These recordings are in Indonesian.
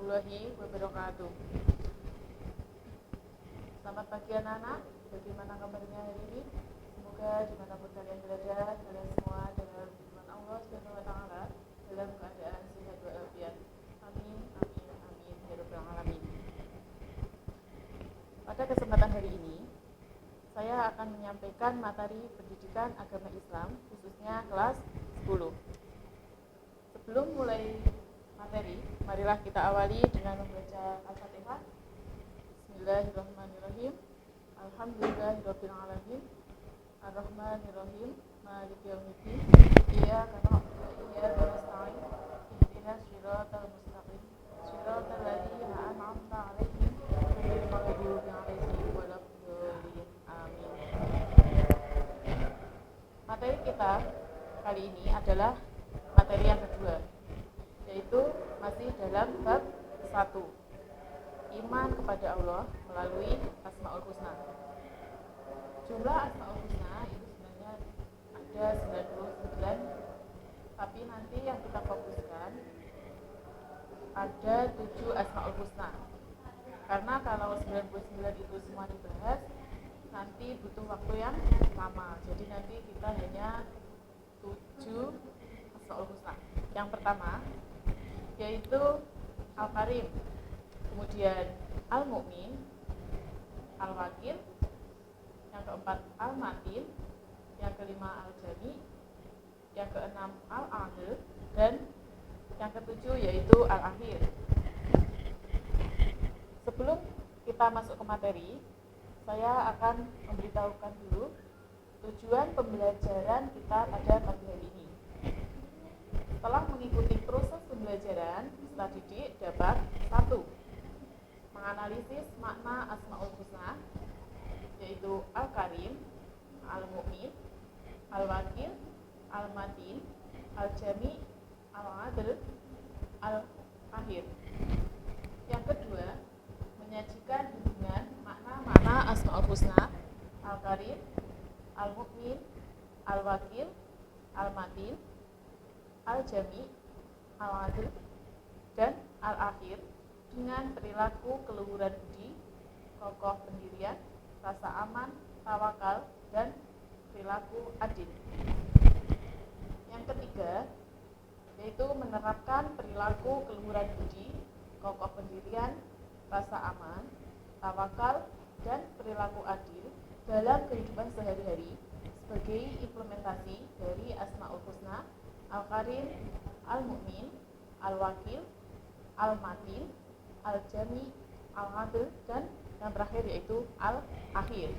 warahmatullahi wabarakatuh. Selamat pagi anak-anak. Bagaimana kabarnya hari ini? Semoga dimanapun kalian berada, kalian semua dalam lindungan Allah Subhanahu wa Ta'ala, dalam keadaan sehat walafiat. Amin, amin, amin, ya rabbal alamin. Pada kesempatan hari ini, saya akan menyampaikan materi pendidikan agama Islam, khususnya kelas 10. Sebelum mulai materi, marilah kita awali dengan membaca Al-Fatihah. Bismillahirrahmanirrahim. Alhamdulillahirabbil alamin. Ar-Rahmanirrahim. Maliki yaumiddin. Iyyaka na'budu wa iyyaka nasta'in. Ihdinas siratal mustaqim. Siratal ladzina an'amta 'alaihim ghairil maghdubi 'alaihim waladdallin. Amin. Materi kita kali ini adalah materi yang kedua, yaitu masih dalam bab 1, iman kepada Allah melalui Asmaul Husna. Jumlah Asmaul Husna itu sebenarnya ada 99, tapi nanti yang kita fokuskan ada 7 Asmaul Husna. Karena kalau 99 itu semua dibahas, nanti butuh waktu yang lama. Jadi nanti kita hanya 7 Asmaul Husna. Yang pertama yaitu Al-Karim, kemudian Al-Mu'min, Al-Wakil, yang keempat Al-Matin, yang kelima Al-Jami, yang keenam Al-Adil, dan yang ketujuh yaitu Al-Akhir. Sebelum kita masuk ke materi, saya akan memberitahukan dulu tujuan pembelajaran kita pada pagi hari ini. Setelah mengikuti proses pembelajaran, peserta didik dapat 1. Menganalisis makna Asmaul Husna, yaitu Al-Karim, Al-Mu'min, Al-Wakil, Al-Matin, Al-Jami, Al-Adil, Al-Akhir. Yang kedua, menyajikan hubungan makna-makna Asmaul Husna, Al-Karim, Al-Mu'min, Al-Wakil, Al-Matin, Al-Jami, Al-Adil, dan Al-Akhir dengan perilaku keluhuran budi, kokoh pendirian, rasa aman, tawakal, dan perilaku adil. Yang ketiga, yaitu menerapkan perilaku keluhuran budi, kokoh pendirian, rasa aman, tawakal, dan perilaku adil dalam kehidupan sehari-hari sebagai implementasi dari Asmaul Husna, Al-Karim, Al-Mu'min, Al-Wakil, Al-Matin, Al-Jami, Al-Adil, dan yang terakhir yaitu Al-Akhir.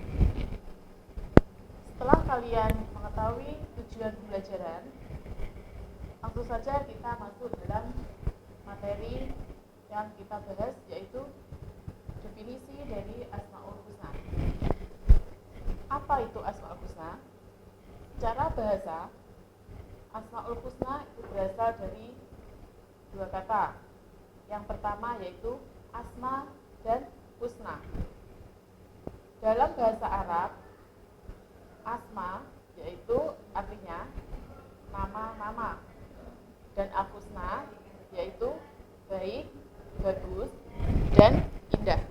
Setelah kalian mengetahui tujuan pembelajaran, langsung saja kita masuk dalam materi yang kita bahas, yaitu definisi dari Asmaul Husna. Apa itu Asmaul Husna? Secara bahasa, Asmaul Husna itu berasal dari 2 kata. Yang pertama yaitu asma dan husna. Dalam bahasa Arab, asma yaitu artinya nama-nama, dan al-husna yaitu baik, bagus, dan indah.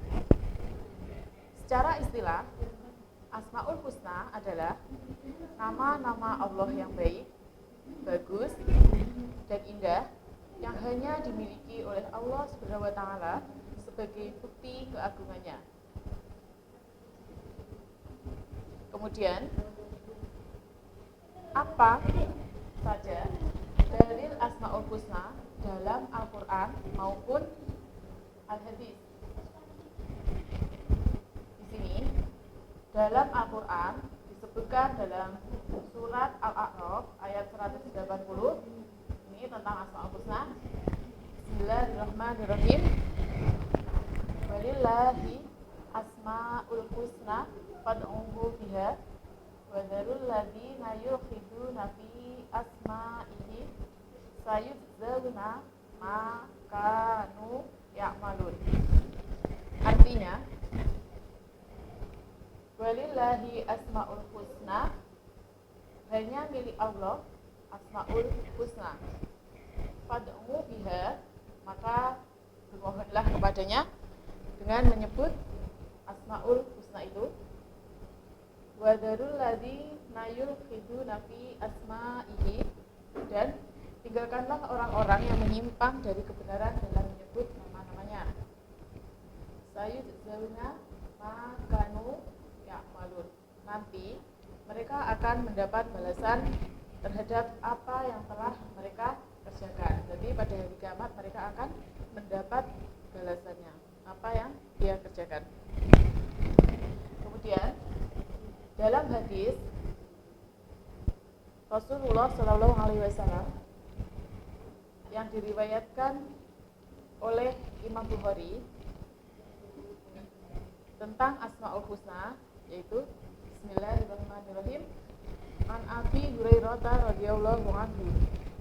Secara istilah, Asmaul Husna adalah nama-nama Allah yang baik, bagus, dan indah yang hanya dimiliki oleh Allah Subhanahu wa Ta'ala sebagai bukti keagungannya. Kemudian, apa saja dalil Asmaul Husna dalam Al-Quran maupun Al-Hadis? Di sini, dalam Al-Quran disebutkan dalam surat Al-A'raf ayat 180, ini tentang Asmaul Husna. Bismillahirrahmanirrahim. Walillahi asmaul husna fad'uhu biha wa dzarul ladzina yulhiduna fi asma'ihi sayudzawna ma kanu ya'malun. Artinya, walillahi asmaul husna, hanya milik Allah Asmaul Husna. Fad'u biha, maka bermohon kepadanya dengan menyebut Asmaul Husna itu. Wa dzarul ladzina yulhiduna fi asma'ihi, dan tinggalkanlah orang-orang yang menyimpang dari kebenaran dalam menyebut nama-namanya. Sayudzawna ma kanu ya'malun. Nanti mereka akan mendapat balasan terhadap apa yang telah mereka kerjakan. Jadi pada hari kiamat mereka akan mendapat balasannya apa yang dia kerjakan. Kemudian dalam hadis Rasulullah Shallallahu Alaihi Wasallam yang diriwayatkan oleh Imam Bukhari tentang Asmaul Husna, yaitu Bismillahirrahmanirrahim. An Abi Hurairah radhiyallahu anhu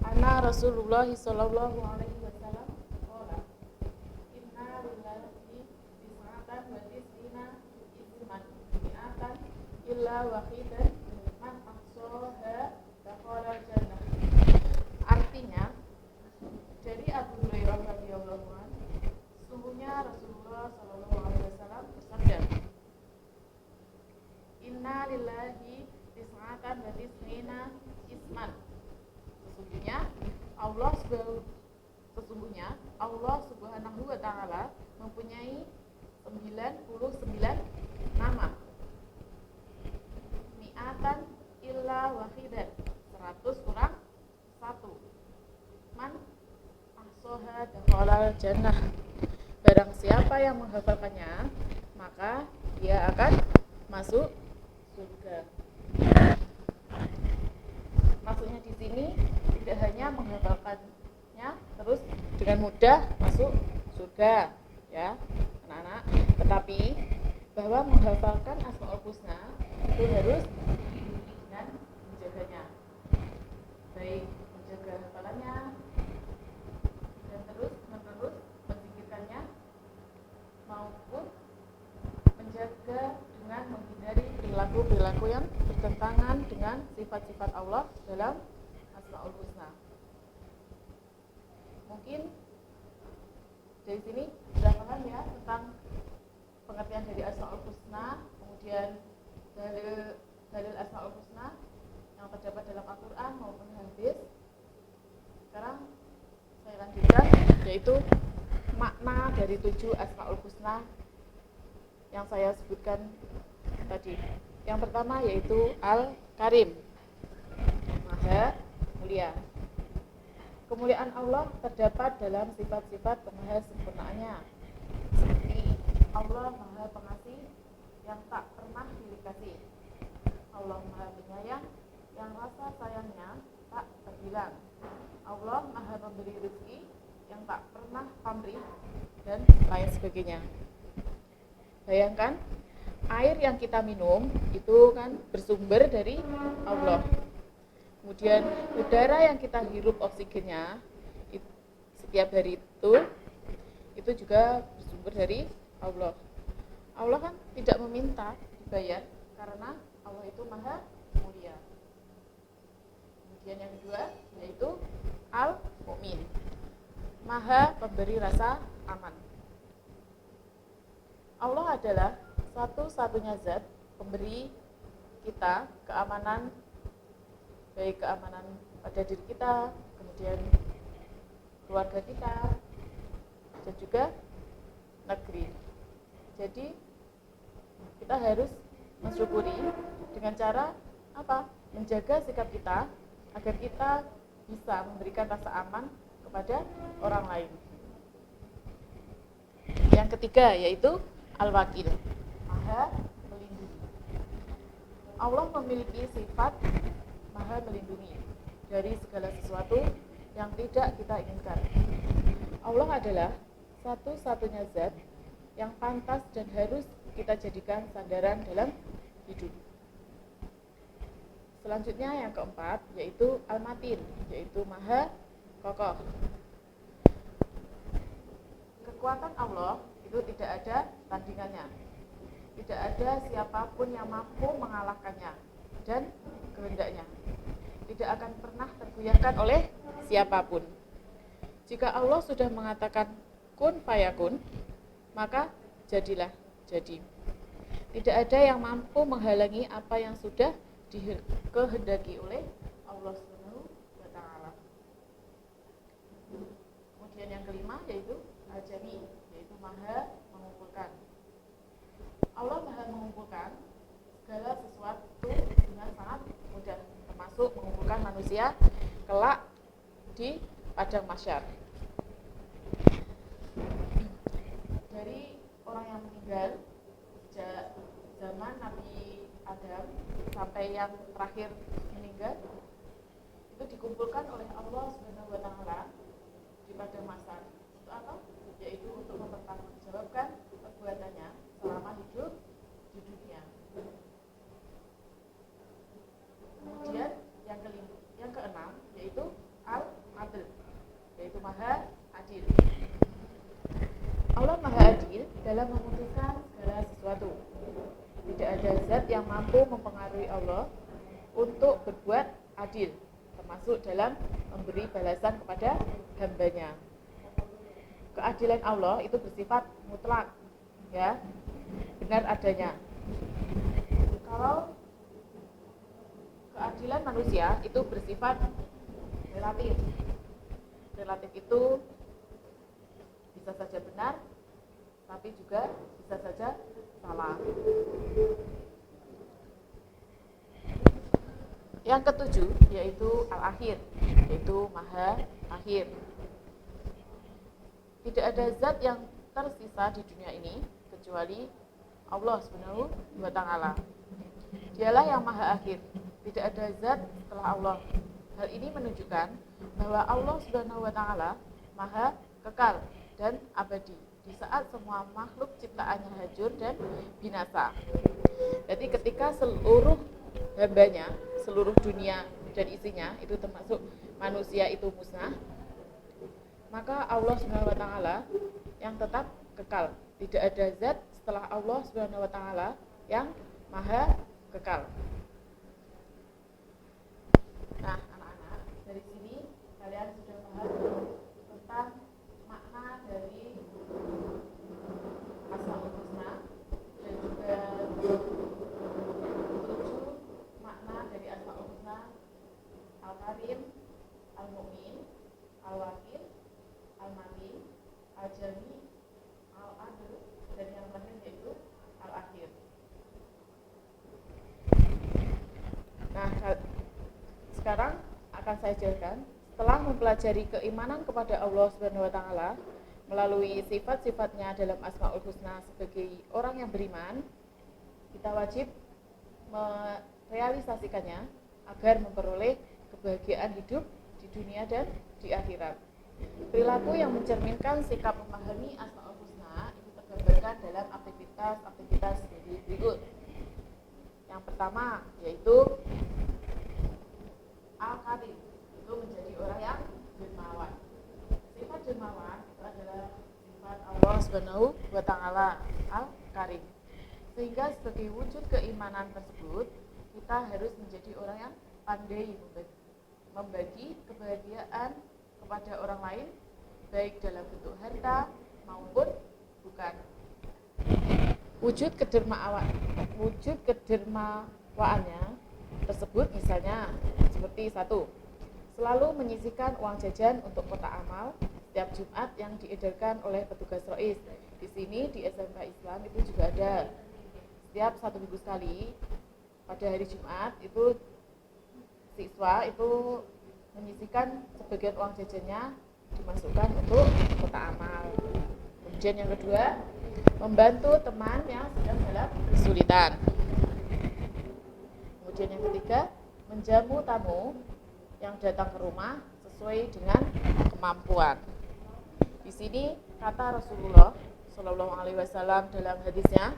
anna Rasulullah sallallahu alaihi wasallam qala inna lillahi tis'atan wa tis'ina isman mi'atan illa wahidan man ahsaha dakhala jannah. Artinya dari Abu Hurairah radhiyallahu anhu, sesungguhnya Rasulullah sallallahu alaihi wasallam bersabda, inna lillahi tis'atan wa tis'ina isman. Sesungguhnya Allah Subhanahu wa taala mempunyai 99 nama. Mi'atan illa wahidan, 100 kurang 1. Man ahsaha dakhala jannah. Barang siapa yang menghafalkannya, maka dia akan masuk surga. Maksudnya di sini tidak hanya menghafalkannya terus dengan mudah masuk surga, ya anak-anak, tetapi bahwa menghafalkan Asmaul Husna itu harus dan menjaganya, baik menjaga hafalannya dan terus menerus menzikirkannya, maupun menjaga dengan menghindari perilaku-perilaku yang bertentangan dengan sifat-sifat Allah dalam Asmaul Husna. Mungkin dari sini sudah paham ya tentang pengertian dari Asmaul Husna, kemudian dalil Asmaul Husna yang terdapat dalam Al-Quran maupun hadis. Sekarang saya lanjutkan, yaitu makna dari 7 Asmaul Husna yang saya sebutkan tadi. Yang pertama yaitu Al-Karim, Maha Mulia. Kemuliaan Allah terdapat dalam sifat-sifat kemahasempurnaannya, seperti Allah Maha Pengasih yang tak pernah pilih kasih, Allah Maha Penyayang yang rasa sayangnya tak terbilang, Allah Maha Pemberi rezeki yang tak pernah pamrih, dan lain sebagainya. Bayangkan, air yang kita minum itu kan bersumber dari Allah. Kemudian udara yang kita hirup oksigennya setiap hari itu juga bersumber dari Allah. Allah kan tidak meminta dibayar karena Allah itu Maha Mulia. Kemudian yang kedua yaitu Al-Mu'min, Maha Pemberi rasa aman. Allah adalah satu-satunya zat pemberi kita keamanan, baik keamanan pada diri kita, kemudian keluarga kita, dan juga negeri. Jadi kita harus mensyukuri dengan cara apa? Menjaga sikap kita agar kita bisa memberikan rasa aman kepada orang lain. Yang ketiga yaitu Al-Wakil, Maha Melindungi. Allah memiliki sifat Maha Melindungi dari segala sesuatu yang tidak kita inginkan. Allah adalah satu-satunya zat yang pantas dan harus kita jadikan sandaran dalam hidup. Selanjutnya yang keempat yaitu Al-Matin, yaitu Maha Kokoh. Kekuatan Allah itu tidak ada tandingannya. Tidak ada siapapun yang mampu mengalahkannya dan kehendaknya. Tidak akan pernah tergoyahkan oleh siapapun. Jika Allah sudah mengatakan kun fayakun, maka jadilah jadi. Tidak ada yang mampu menghalangi apa yang sudah dikehendaki oleh Allah Subhanahu wa taala. Kemudian yang kelima yaitu al-jami, yaitu maha mengumpulkan. Allah maha mengumpulkan segala sesuatu dengan sangat mudah, termasuk mengumpulkan manusia kelak di padang mahsyar. Dari orang yang meninggal sejak zaman Nabi Adam sampai yang terakhir meninggal itu dikumpulkan oleh Allah Subhanahu wa taala di padang mahsyar. Untuk apa? Yaitu untuk mempertanggungjawabkan perbuatannya selama hidup di dunia. Kemudian yang keenam yaitu al-adl, yaitu maha adil. Allah maha adil dalam memutuskan segala sesuatu. Tidak ada zat yang mampu mempengaruhi Allah untuk berbuat adil, termasuk dalam memberi balasan kepada hambanya. Keadilan Allah itu bersifat mutlak, ya, benar adanya. Kalau keadilan manusia itu bersifat relatif. Relatif itu bisa saja benar, tapi juga bisa saja salah. Yang ketujuh yaitu al-akhir, yaitu maha akhir. Tidak ada zat yang tersisa di dunia ini kecuali Allah Subhanahu wa taala. Dialah yang maha akhir. Tidak ada zat setelah Allah. Hal ini menunjukkan bahwa Allah Subhanahu wa taala maha kekal dan abadi di saat semua makhluk ciptaannya hancur dan binasa. Jadi ketika seluruh hambanya, seluruh dunia dan isinya itu termasuk manusia itu musnah, maka Allah Subhanahu wa taala yang tetap kekal. Tidak ada zat setelah Allah Subhanahu wa taala yang maha kekal. Nah, anak-anak, dari sini kalian sudah paham tentang makna dari Asmaul Husna dan juga 7 makna dari Asmaul Husna: Al-Karim, Al-Mu'min, Al-Wakil, Al-Matin, Al-Jami, Al-Adl, dan yang terakhir yaitu Al-Akhir. Nah, sekarang akan saya jelaskan. Setelah mempelajari keimanan kepada Allah Subhanahu wa taala melalui sifat-sifatnya dalam Asmaul Husna sebagai orang yang beriman, kita wajib merealisasikannya agar memperoleh kebahagiaan hidup di dunia dan di akhirat. Perilaku yang mencerminkan sikap memahami Asmaul Husna itu tergambarkan dalam aktivitas berikut. Yang pertama yaitu Al-Karim, itu menjadi orang yang dermawan. Sifat dermawan itu adalah sifat Allah Subhanahu wa taala, Al-Karim. Sehingga sebagai wujud keimanan tersebut, kita harus menjadi orang yang pandai membagi kebahagiaan kepada orang lain, baik dalam bentuk harta maupun bukan. Wujud kedermawaannya tersebut misalnya seperti 1. Selalu menyisihkan uang jajan untuk kotak amal setiap Jumat yang diedarkan oleh petugas Rois. Di sini di SMK Islam itu juga ada. Setiap 1 minggu sekali pada hari Jumat itu siswa itu menyisihkan sebagian uang jajannya dimasukkan untuk kotak amal. Kemudian yang kedua, membantu teman yang sedang dalam kesulitan. Kemudian yang ketiga, menjamu tamu yang datang ke rumah sesuai dengan kemampuan. Di sini kata Rasulullah Shallallahu Alaihi Wasallam dalam hadisnya,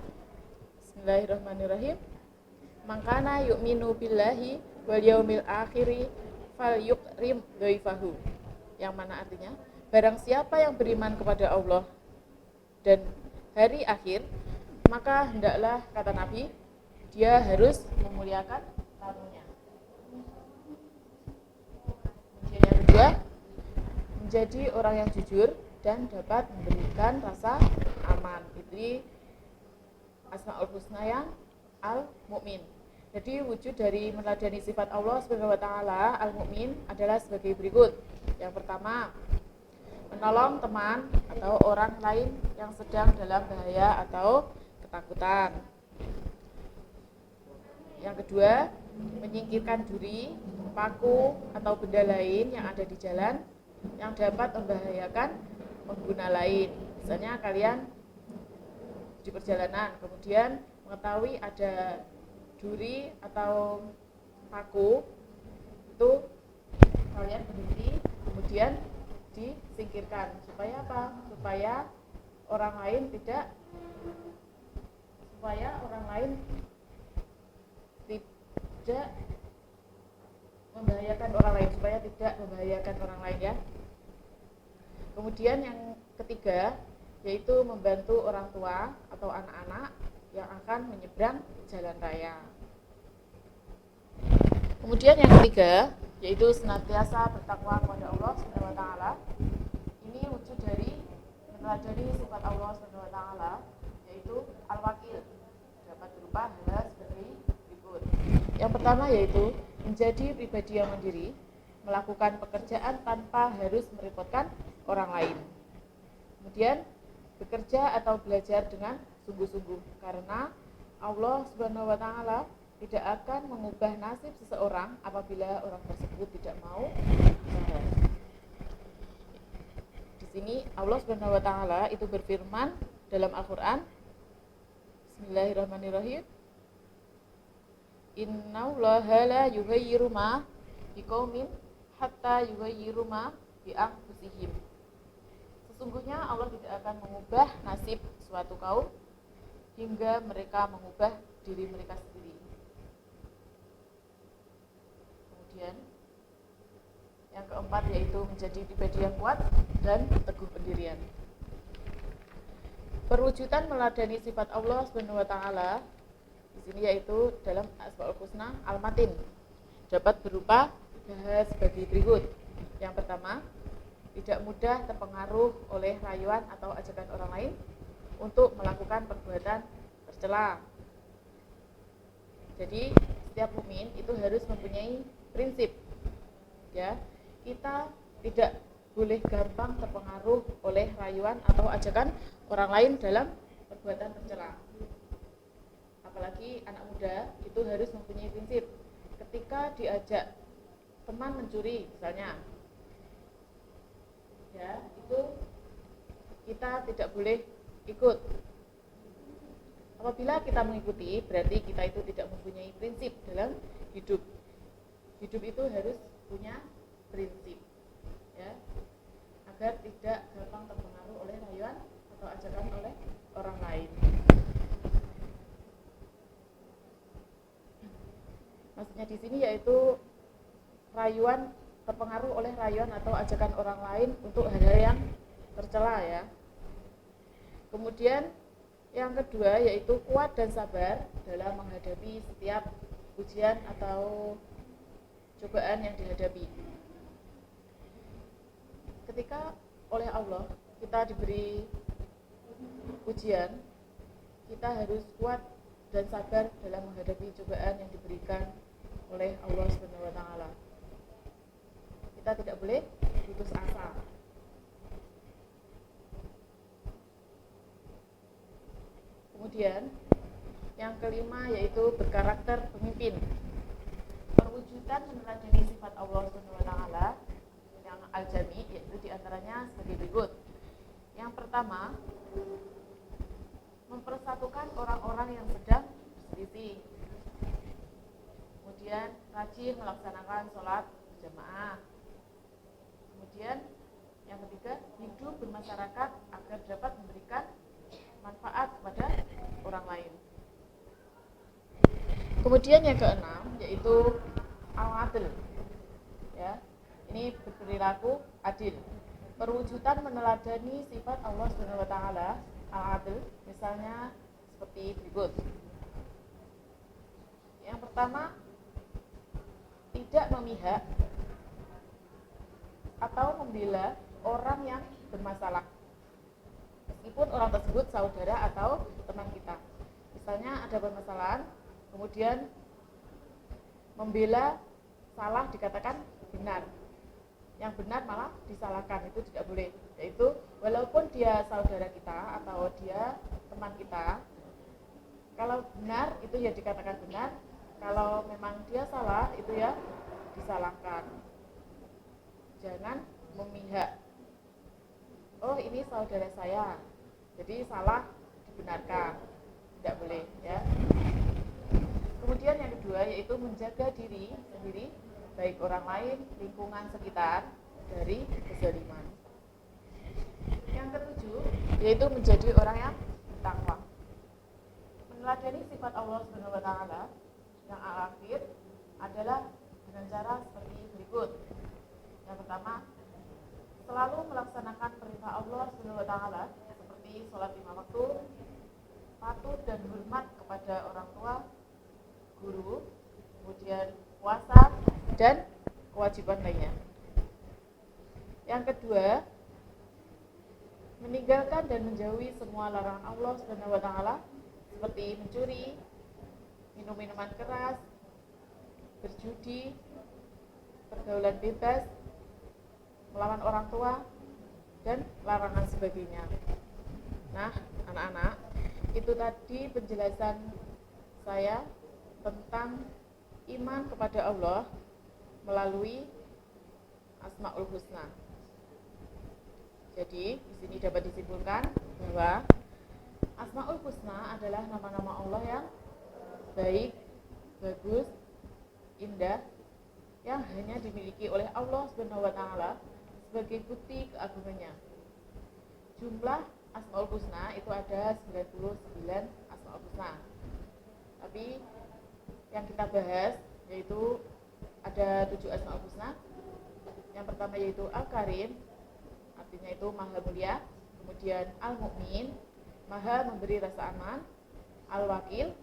Bismillahirrahmanirrahim, "Mangkana yu'minu billahi wal yaumil akhiri falyukrim dhaifahu." Yang mana artinya, barang siapa yang beriman kepada Allah dan hari akhir, maka hendaklah, kata Nabi, dia harus memuliakan tamunya. Kemudian yang kedua, menjadi orang yang jujur dan dapat memberikan rasa aman. Ar-Rahman. Jadi Asmaul Husna yang Al-Mu'min. Jadi wujud dari meneladani sifat Allah Subhanahu wa taala Al-Mu'min adalah sebagai berikut. Yang pertama, menolong teman atau orang lain yang sedang dalam bahaya atau ketakutan. Yang kedua, menyingkirkan duri, paku atau benda lain yang ada di jalan yang dapat membahayakan pengguna lain. Misalnya kalian di perjalanan, kemudian mengetahui ada duri atau paku, itu kalian berhenti, kemudian disingkirkan. Supaya apa? Supaya orang lain tidak membahayakan orang lain, supaya tidak membahayakan orang lain ya. Kemudian yang ketiga, yaitu membantu orang tua atau anak-anak yang akan menyeberang jalan raya. Kemudian yang ketiga, yaitu senantiasa bertakwa kepada Allah Subhanahu wa taala. Ini wujud dari meneladani sifat Allah Subhanahu wa taala, yaitu Al-Wakil. Dapat berupa hal sebagai berikut. Yang pertama yaitu menjadi pribadi yang mandiri, melakukan pekerjaan tanpa harus merepotkan orang lain. Kemudian bekerja atau belajar dengan sungguh-sungguh, karena Allah Subhanahu wa taala tidak akan mengubah nasib seseorang apabila orang tersebut tidak mau usaha. Di sini Allah Subhanahu wa taala itu berfirman dalam Al-Qur'an, Bismillahirrahmanirrahim. Innallaha la yughayyiru ma biqaumin hatta yughayyiru ma bi anfusihim. Sesungguhnya Allah tidak akan mengubah nasib suatu kaum hingga mereka mengubah diri mereka sendiri. Kemudian yang keempat yaitu menjadi pribadi yang kuat dan teguh pendirian. Perwujudan meladani sifat Allah Subhanahu wa taala di sini yaitu dalam Asmaul Husna Al-Matin dapat berupa bahas sebagai berikut. Yang pertama, tidak mudah terpengaruh oleh rayuan atau ajakan orang lain untuk melakukan perbuatan tercela. Jadi setiap mukmin itu harus mempunyai prinsip, ya. Kita tidak boleh gampang terpengaruh oleh rayuan atau ajakan orang lain dalam perbuatan tercela. Apalagi anak muda itu harus mempunyai prinsip. Ketika diajak teman mencuri misalnya, ya, itu kita tidak boleh ikut. Apabila kita mengikuti, berarti kita itu tidak mempunyai prinsip dalam hidup. Hidup itu harus punya prinsip, ya, agar tidak gampang terpengaruh oleh rayuan atau ajakan oleh orang lain. Maksudnya di sini yaitu rayuan, terpengaruh oleh rayuan atau ajakan orang lain untuk hal-hal yang tercela, ya. Kemudian yang kedua yaitu kuat dan sabar dalam menghadapi setiap ujian atau cobaan yang dihadapi. Ketika oleh Allah kita diberi ujian, kita harus kuat dan sabar dalam menghadapi cobaan yang diberikan oleh Allah Subhanahu wa taala. Kita tidak boleh putus asa. Kemudian yang kelima yaitu berkarakter pemimpin. Perwujudan meneladani sifat Allah Subhanahu wa taala yang al-jami yaitu diantaranya sebagai berikut. Yang pertama, mempersatukan orang-orang yang sedang berselisih. Kemudian rajin melaksanakan sholat berjamaah. Kemudian yang ketiga, hidup bermasyarakat agar dapat memberikan manfaat kepada orang lain. Kemudian yang keenam yaitu al-adl, ya, ini berperilaku adil. Perwujudan meneladani sifat Allah Subhanahu wa taala al-adl misalnya seperti berikut. Yang pertama, tidak memihak atau membela orang yang bermasalah. meskipun orang tersebut saudara atau teman kita. Misalnya ada permasalahan, kemudian membela salah dikatakan benar, yang benar malah disalahkan, itu tidak boleh. Yaitu walaupun dia saudara kita atau dia teman kita, kalau benar itu ya dikatakan benar, kalau memang dia salah itu ya disalahkan. Jangan memihak, oh ini saudara saya jadi salah dibenarkan, tidak boleh ya. Kemudian yang kedua yaitu menjaga diri sendiri, baik orang lain, lingkungan sekitar, dari kezaliman. Yang ketujuh yaitu menjadi orang yang bertakwa, meneladani sifat Allah Subhanahu wa taala yang al-akhir adalah dengan cara seperti berikut. Yang pertama, selalu melaksanakan perintah Allah Subhanahu wa taala seperti sholat 5 waktu, patuh dan hormat kepada orang tua, guru, kemudian puasa dan kewajiban lainnya. Yang kedua, meninggalkan dan menjauhi semua larangan Allah Subhanahu wa taala seperti mencuri, minum minuman keras, berjudi, pergaulan bebas, melawan orang tua, dan larangan sebagainya. Nah, anak-anak, itu tadi penjelasan saya tentang iman kepada Allah melalui Asmaul Husna. Jadi, di sini dapat disimpulkan bahwa Asmaul Husna adalah nama-nama Allah yang baik, bagus, indah, yang hanya dimiliki oleh Allah Subhanahu wa taala sebagai bukti keagungannya. Jumlah Asmaul Husna itu ada 99 Asmaul Husna. Tapi yang kita bahas yaitu ada 7 Asmaul Husna. Yang pertama yaitu Al-Karim, artinya itu Maha Mulia. Kemudian Al-Mu'min, Maha memberi rasa aman. Al-Wakil,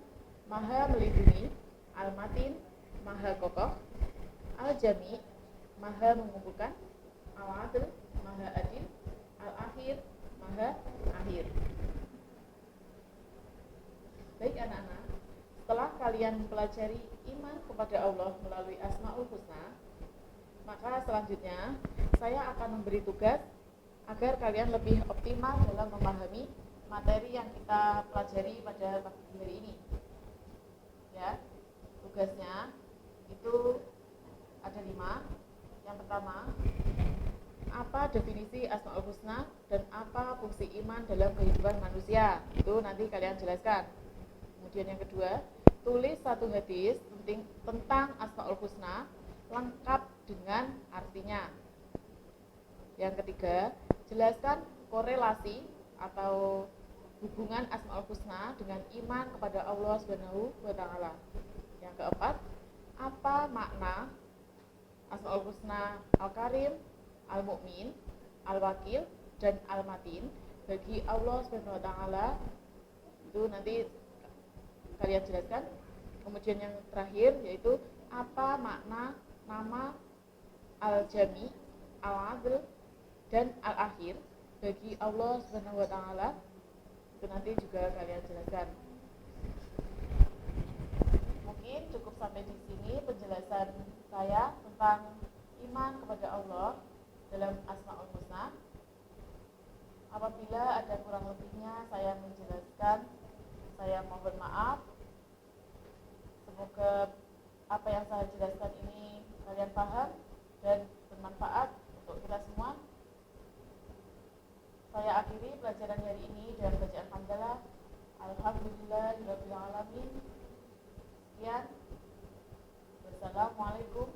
Maha melindungi. Al-Matin, Maha kokoh. Al-Jami, Maha mengumpulkan. Al-Adil, Maha adil. Al-Akhir, Maha akhir. Baik anak-anak, setelah kalian mempelajari iman kepada Allah melalui Asmaul Husna, maka selanjutnya saya akan memberi tugas agar kalian lebih optimal dalam memahami materi yang kita pelajari pada pagi hari ini. Ya, tugasnya itu ada 5. Yang pertama, apa definisi Asmaul Husna dan apa fungsi iman dalam kehidupan manusia? Itu nanti kalian jelaskan. Kemudian yang kedua, tulis 1 hadis tentang Asmaul Husna lengkap dengan artinya. Yang ketiga, jelaskan korelasi atau hubungan Asmaul Husna dengan iman kepada Allah Subhanahu wa taala. Yang keempat, apa makna Asmaul Husna Al-Karim, Al-Mu'min, Al-Wakil, dan Al-Matin bagi Allah Subhanahu wa taala? Itu nanti kalian jelaskan. Kemudian yang terakhir yaitu apa makna nama Al-Jami, Al-Adil, dan Al-Akhir bagi Allah Subhanahu wa taala? Itu nanti juga kalian jelaskan. Mungkin cukup sampai di sini penjelasan saya tentang iman kepada Allah dalam Asmaul Husna. Apabila ada kurang lebihnya saya menjelaskan, saya mohon maaf. Semoga apa yang saya jelaskan ini kalian paham dan bermanfaat untuk kita semua. Saya akhiri pelajaran hari ini dengan bacaan hamdalah. Alhamdulillahirabbil alamin. Sekian. Wassalamualaikum